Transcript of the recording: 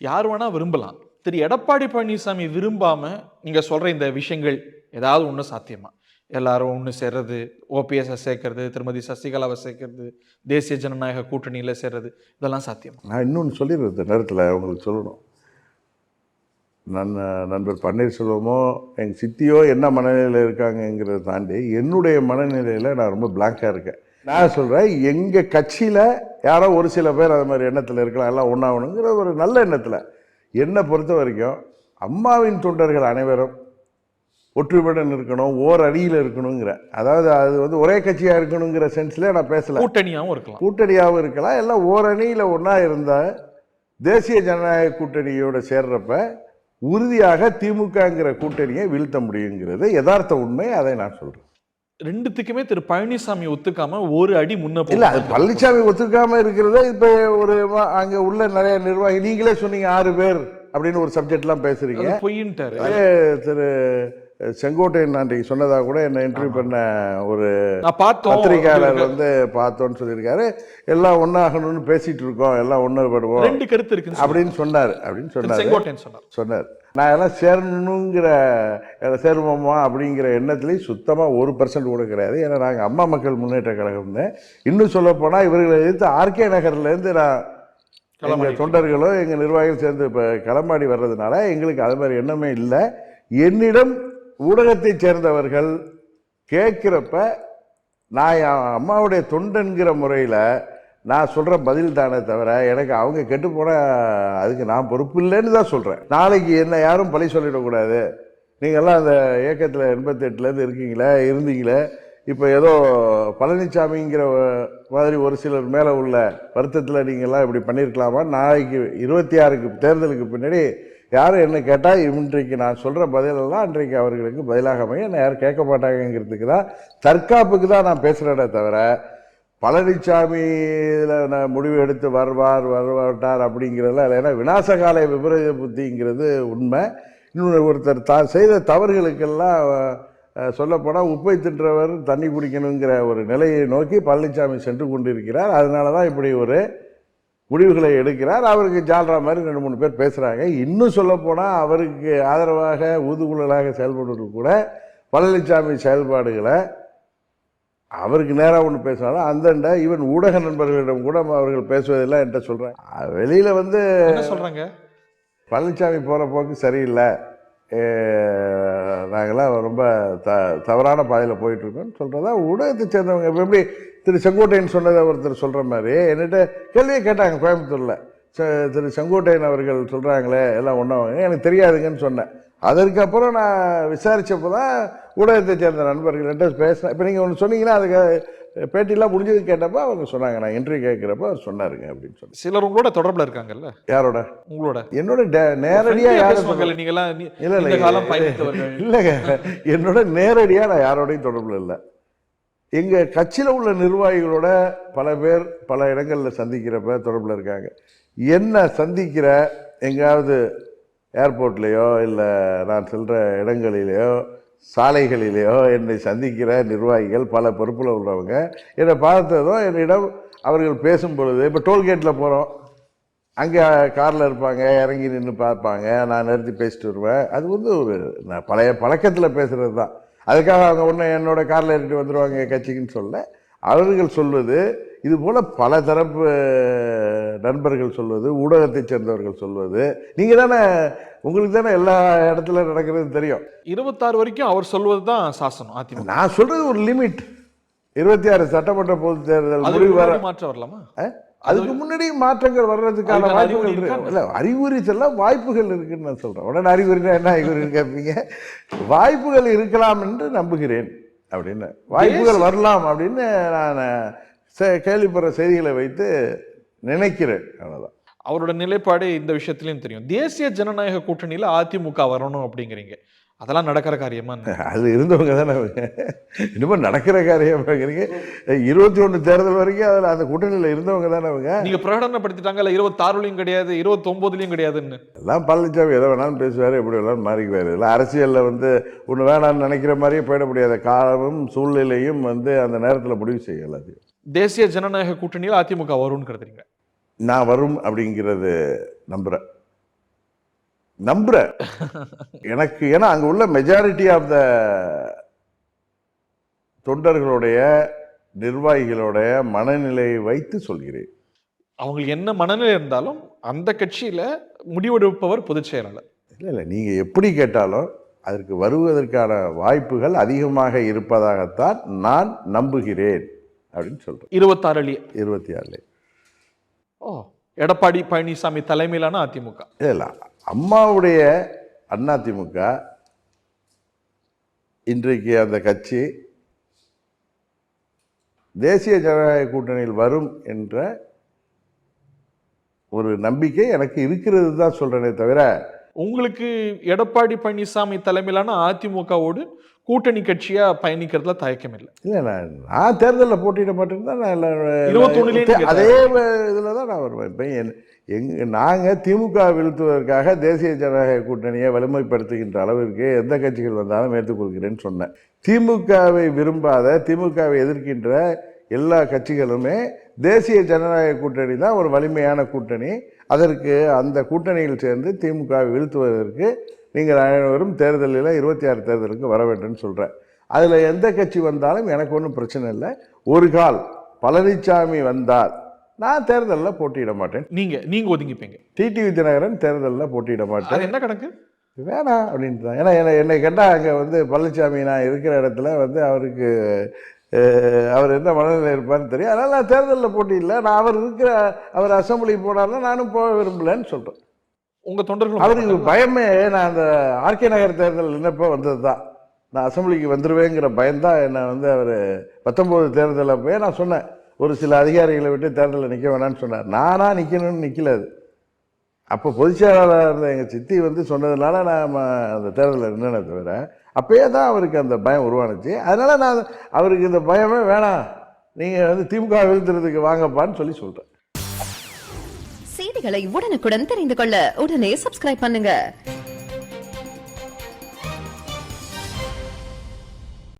யார் வேணா விரும்பலாம். திரு எடப்பாடி பழனிசாமி விரும்பாம நீங்க சொல்ற இந்த விஷயங்கள் ஏதாவது ஒண்ணு சாத்தியமா? எல்லாரும் ஒண்ணு சேர்றது, ஓபிஎஸ் சேர்க்கிறது, திருமதி சசிகலாவை சேர்க்கிறது, தேசிய ஜனநாயக கூட்டணியில சேர்றது, இதெல்லாம் சாத்தியமா? நான் இன்னொன்று சொல்லிடுறேன் இந்த நேரத்தில் உங்களுக்கு சொல்லணும். நண்பர் பன்னீர்செல்வமோ எங்கள் சித்தியோ என்ன மனநிலையில் இருக்காங்கங்கிறத தாண்டி என்னுடைய மனநிலையில் நான் ரொம்ப பிளாங்காக இருக்கேன். நான் சொல்கிறேன், எங்கள் கட்சியில் யாரோ ஒரு சில பேர் அது மாதிரி எண்ணத்தில் இருக்கலாம், எல்லாம் ஒன்றாகணுங்கிற ஒரு நல்ல எண்ணத்தில். என்னை பொறுத்த வரைக்கும் அம்மாவின் தொண்டர்கள் அனைவரும் ஒற்றுமையுடன் இருக்கணும், ஓர் அணியில் இருக்கணுங்கிற, அதாவது அது வந்து ஒரே கட்சியாக இருக்கணுங்கிற சென்ஸ்லேயே நான் பேசலை. கூட்டணியாகவும் இருக்கலாம், கூட்டணியாகவும் இருக்கலாம், எல்லாம் ஓர் அணியில் ஒன்றா இருந்தால் தேசிய ஜனநாயக கூட்டணியோடு சேர்றப்ப உறுதியாக திமுகங்கிற கூட்டணியை வீழ்த்த முடியுங்கிறது யதார்த்த உண்மை. அதை நான் சொல்கிறேன். ரெண்டுத்துக்குமே திரு பழனிசாமி ஒத்துக்காம ஒரு அடி முன்ன இல்லை, அது பழனிசாமி ஒத்துக்காம இருக்கிறத இப்போ ஒரு அங்கே உள்ள நிறைய நிர்வாகி, நீங்களே சொன்னீங்க 6 பேர் அப்படின்னு ஒரு சப்ஜெக்ட்லாம் பேசுறீங்க, பொய்யின்ட்டாரு. திரு செங்கோட்டையன் அன்றைக்கு சொன்னதாக கூட என்ன இன்டர்வியூ பண்ண ஒரு பத்திரிகையாளர் வந்து பார்த்தோன்னு சொல்லியிருக்காரு. எல்லாம் ஒன்றாகணும்னு பேசிட்டு இருக்கோம், எல்லாம் ஒன்றுபடுவோம், 2 கருத்து இருக்கு அப்படின்னு சொன்னார். நான் எல்லாம் சேரணுங்கிற சேருவோமா அப்படிங்கிற எண்ணத்துலேயும் சுத்தமாக 1% கூட கிடையாது. ஏன்னா நாங்கள் அம்மா மக்கள் முன்னேற்ற கழகம்னு, இன்னும் சொல்ல போனால் இவர்களை எதிர்த்து ஆர்கே நகர்லேருந்து நான் எங்கள் தொண்டர்களும் எங்கள் நிர்வாகிகள் சேர்ந்து இப்போ களமாடி வர்றதுனால எங்களுக்கு அது மாதிரி எண்ணமே இல்லை. என்னிடம் ஊடகத்தை சேர்ந்தவர்கள் கேட்குறப்ப நான் அம்மாவுடைய தொண்டன்கிற முறையில் நான் சொல்கிற பதில் தானே தவிர எனக்கு அவங்க கெட்டு போனால் அதுக்கு நான் பொறுப்பு இல்லைன்னு தான் சொல்கிறேன். நாளைக்கு என்ன யாரும் பழி சொல்லிடக்கூடாது, நீங்கள்லாம் அந்த இயக்கத்தில் 88லேருந்து இருந்தீங்களே, இப்போ ஏதோ பழனிசாமிங்கிற மாதிரி ஒரு சிலர் மேலே உள்ள வருத்தத்தில் நீங்கள்லாம் இப்படி பண்ணியிருக்கலாமா? நாளைக்கு 26க்கு தேர்தலுக்கு பின்னாடி யாரும் என்ன கேட்டால் இன்றைக்கு நான் சொல்கிற பதிலெல்லாம் அன்றைக்கு அவர்களுக்கு பதிலாக அமைய என்ன யாரும் கேட்க மாட்டாங்கிறதுக்கு தான், தற்காப்புக்கு தான் நான் பேசுகிறேனே தவிர பழனிசாமியில் நான் முடிவு எடுத்து வரமாட்டார் அப்படிங்கிறதுலாம் இல்லை. ஏன்னா விநாசகால விபரீத புத்திங்கிறது உண்மை. இன்னொரு ஒருத்தர் தான் செய்த தவறுகளுக்கெல்லாம் சொல்லப்போனால் உப்பை தின்றவர் தண்ணி குடிக்கணுங்கிற ஒரு நிலையை நோக்கி பழனிசாமி சென்று கொண்டிருக்கிறார். அதனால தான் இப்படி ஒரு முடிவுகளை எடுக்கிறார். அவருக்கு ஜால்ரா மாதிரி 2-3 பேர் பேசுகிறாங்க. இன்னும் சொல்லப்போனால் அவருக்கு ஆதரவாக ஊதுகுழலாக செயல்படுவது கூட பழனிசாமி செயல்பாடுகளை அவருக்கு நேராக ஒன்று பேசினாலும் அந்தண்ட ஈவன் ஊடக நண்பர்களிடம் கூட அவர்கள் பேசுவதெல்லாம் என்கிட்ட சொல்கிறேன். வெளியில் வந்து என்ன சொல்கிறாங்க, பழனிசாமி போகிற போக்கு சரியில்லை, நாங்கள்லாம் ரொம்ப தவறான பாதையில் போயிட்டுருக்கோன்னு சொல்கிறதா ஊடகத்தை சேர்ந்தவங்க. இப்போ எப்படி திரு செங்கோட்டையன் சொன்னதை ஒருத்தர் சொல்கிற மாதிரி என்கிட்ட கேள்வியே கேட்டாங்க கோயம்புத்தூரில். திரு செங்கோட்டையன் அவர்கள் சொல்கிறாங்களே எல்லாம் ஒன்றாங்க, எனக்கு தெரியாதுங்கன்னு சொன்னேன். அதற்கப்புறம் நான் விசாரித்தப்போ தான் ஊடகத்தை சேர்ந்த நண்பர்கள் என்கிட்ட பேசினேன். இப்போ நீங்கள் ஒன்று சொன்னீங்கன்னா அதுக்கு பேட்டிலாம் முடிஞ்சது கேட்டப்போ அவங்க சொன்னாங்க, நான் இன்டர்வியூ கேட்குறப்ப அவர் சொன்னாருங்க அப்படின்னு சொல்லி. சிலர் உங்களோட தொடர்பில் இருக்காங்கல்ல? யாரோட? உங்களோட. என்னோட நேரடியாக யாரும் இல்லைங்க, என்னோட நேரடியாக நான் யாரோடையும் தொடர்பில் இல்லை. எங்கள் கட்சியில் உள்ள நிர்வாகிகளோட பல பேர் பல இடங்களில் சந்திக்கிறப்ப தொடர்பில் இருக்காங்க. என்ன சந்திக்கிற எங்கேயாவது ஏர்போர்ட்லேயோ இல்லை நான் செல்கிற இடங்களிலேயோ சாலைகளிலேயோ என்னை சந்திக்கிற நிர்வாகிகள் பல பொறுப்பில் உள்ளவங்க என்னை பார்த்ததும் என்னிடம் அவர்கள் பேசும் பொழுது, இப்போ டோல்கேட்டில் போகிறோம், அங்கே காரில் இருப்பாங்க, இறங்கி நின்று பார்ப்பாங்க, நான் நிறுத்தி பேசிட்டு வருவேன். அது வந்து ஒரு நான் பழைய பழக்கத்தில் பேசுகிறது தான். அதுக்காக அவங்க ஒன்று என்னோட காரில் ஏறிட்டு வந்துடுவாங்க கட்சிக்குன்னு சொல்ல. அவர்கள் சொல்வது இது போல் பல தரப்பு நண்பர்கள் சொல்வது, ஊடகத்தை சேர்ந்தவர்கள் சொல்வது, நீங்கள் தானே உங்களுக்கு தானே எல்லா இடத்துல நடக்கிறது தெரியும். 26 வரைக்கும் அவர் சொல்வது தான் சாசனம். அதிமுக நான் சொல்றது ஒரு லிமிட். 26 சட்டமன்ற பொது தேர்தல் முடிவு வர மாற்றம் வரலாமா? அதுக்கு முன்னாடி மாற்றங்கள் வர்றதுக்கான வாய்ப்புகள் இருக்கு. இல்லை, அறிகுறி செல்ல வாய்ப்புகள் இருக்குன்னு நான் சொல்றேன். உடனே அறிகுறினா என்ன அறிகுறின்னு கேட்பீங்க. வாய்ப்புகள் இருக்கலாம் என்று நம்புகிறேன் அப்படின்னு, வாய்ப்புகள் வரலாம் அப்படின்னு நான் கேள்விப்படுற செய்திகளை வைத்து நினைக்கிறேன். அவ்வளோதான். அவரோட நிலைப்பாடு இந்த விஷயத்துலையும் தெரியும். தேசிய ஜனநாயக கூட்டணியில் அதிமுக வரணும் அப்படிங்கிறீங்க, அதெல்லாம் நடக்கிற காரியமா? அது இருந்தவங்க தானே அவங்க. இன்னும் நடக்கிற காரியம் 21 தேர்தல் வரைக்கும் அதில் அந்த கூட்டணியில் இருந்தவங்க தானே அவங்க. நீங்கள் பிரகடனப்படுத்திட்டாங்க இல்லை 26லையும் கிடையாது 29லையும் கிடையாதுன்னு. எல்லாம் பழனிசாமி எதை வேணாலும் பேசுவார், எப்படி வேணாலும் மாறிக்குவார். இல்லை அரசியலில் வந்து ஒன்று வேணான்னு நினைக்கிற மாதிரியே போயிட முடியாத காலமும் சூழ்நிலையும் வந்து அந்த நேரத்தில் முடிவு செய்ய எல்லாத்தையும். தேசிய ஜனநாயக கூட்டணியில் அதிமுக வரும்னு கருதுறீங்க? நான் வரும் அப்படிங்கிறது நம்புகிறேன். நம்புறேன். எனக்கு ஏன்னா அங்க உள்ள மெஜாரிட்டி ஆஃப் த தொண்டர்களுடைய நிர்வாகிகளுடைய மனநிலையை வைத்து சொல்கிறேன். அவங்களுக்கு என்ன மனநிலை இருந்தாலும் அந்த கட்சியில முடிவெடுப்பவர் பொதுச் செயலாளர். இல்லை நீங்க எப்படி கேட்டாலும் அதற்கு வருவதற்கான வாய்ப்புகள் அதிகமாக இருப்பதாகத்தான் நான் நம்புகிறேன் அப்படின்னு சொல்றேன். 26 26 ஓ, எடப்பாடி பழனிசாமி தலைமையிலான அதிமுக. இல்லை அம்மாவுடைய அதிமுக இன்றைக்கு அந்த கட்சி தேசிய ஜனநாயக கூட்டணியில் வரும் என்ற ஒரு நம்பிக்கை எனக்கு இருக்கிறது தான் சொல்றேனே தவிர, உங்களுக்கு எடப்பாடி பழனிசாமி தலைமையிலான அதிமுகவோடு கூட்டணி கட்சியா பயணிக்கிறதுல தயக்கம் இல்லை. இல்லை நான் தேர்தலில் போட்டியிட மாட்டேன்னு தான் நான் 21 அதே இதில் தான் நான் வருவேன். இப்போ நாங்கள் திமுக வீழ்த்துவதற்காக தேசிய ஜனநாயக கூட்டணியை வலிமைப்படுத்துகின்ற அளவிற்கு எந்த கட்சிகள் வந்தாலும் ஏற்றுக்கொள்கிறேன்னு சொன்னேன். திமுகவை விரும்பாத, திமுகவை எதிர்க்கின்ற எல்லா கட்சிகளுமே தேசிய ஜனநாயக கூட்டணி தான் ஒரு வலிமையான கூட்டணி, அதற்கு அந்த கூட்டணியில் சேர்ந்து திமுகவை வீழ்த்துவதற்கு நீங்கள் அனைவரும் தேர்தலில் 26 தேர்தலுக்கு வர வேண்டும்னு சொல்கிறேன். அதில் எந்த கட்சி வந்தாலும் எனக்கு ஒன்றும் பிரச்சனை இல்லை. ஒரு கால் பழனிசாமி வந்தால் நான் தேர்தலில் போட்டியிட மாட்டேன். நீங்க ஒதுங்கிப்பீங்க. டிடிவி தினகரன் தேர்தலில் போட்டியிட மாட்டேன். அது என்ன கணக்கு? வேணாம் அப்படின்ட்டு தான். ஏன்னா என்னை கேட்டால் அங்கே பழனிசாமி நான் இருக்கிற இடத்துல அவருக்கு அவர் என்ன மனநிலை இருப்பார்னு தெரியும். அதனால் நான் தேர்தலில் போட்டியில்லை. நான் அவர் அசம்பிளி போனார்னா நானும் போக விரும்பலன்னு சொல்கிறேன். உங்க தொண்டர்கள் அவருக்கு பயமே நான் அந்த ஆர்கே நகர் தேர்தல் நினைப்போ வந்தது தான். நான் அசம்பிளிக்கு வந்துடுவேங்கிற பயம்தான் என்னை அவர் 19 தேர்தலில் போய் நான் சொன்னேன், ஒரு சில அதிகாரிகளை விட்டு தேர்தலில் நிற்க வேணான்னு சொன்னார். நானாக நிற்கணும்னு நிற்கல. அது அப்போ பொதுச் செயலாளர் இருந்த எங்கள் சித்தி சொன்னதுனால நான் அந்த தேர்தலில் நின்னே தவிர, அப்பயே தான் அவருக்கு அந்த பயம் உருவானுச்சு. அதனால் நான் அவருக்கு இந்த பயமே வேணாம், நீங்கள் திமுக வீழ்த்துறதுக்கு வாங்கப்பான்னு சொல்கிறேன். செய்திகளை உடனுக்குடன் தெரிந்து கொள்ள உடனே சப்ஸ்கிரைப் பண்ணுங்க.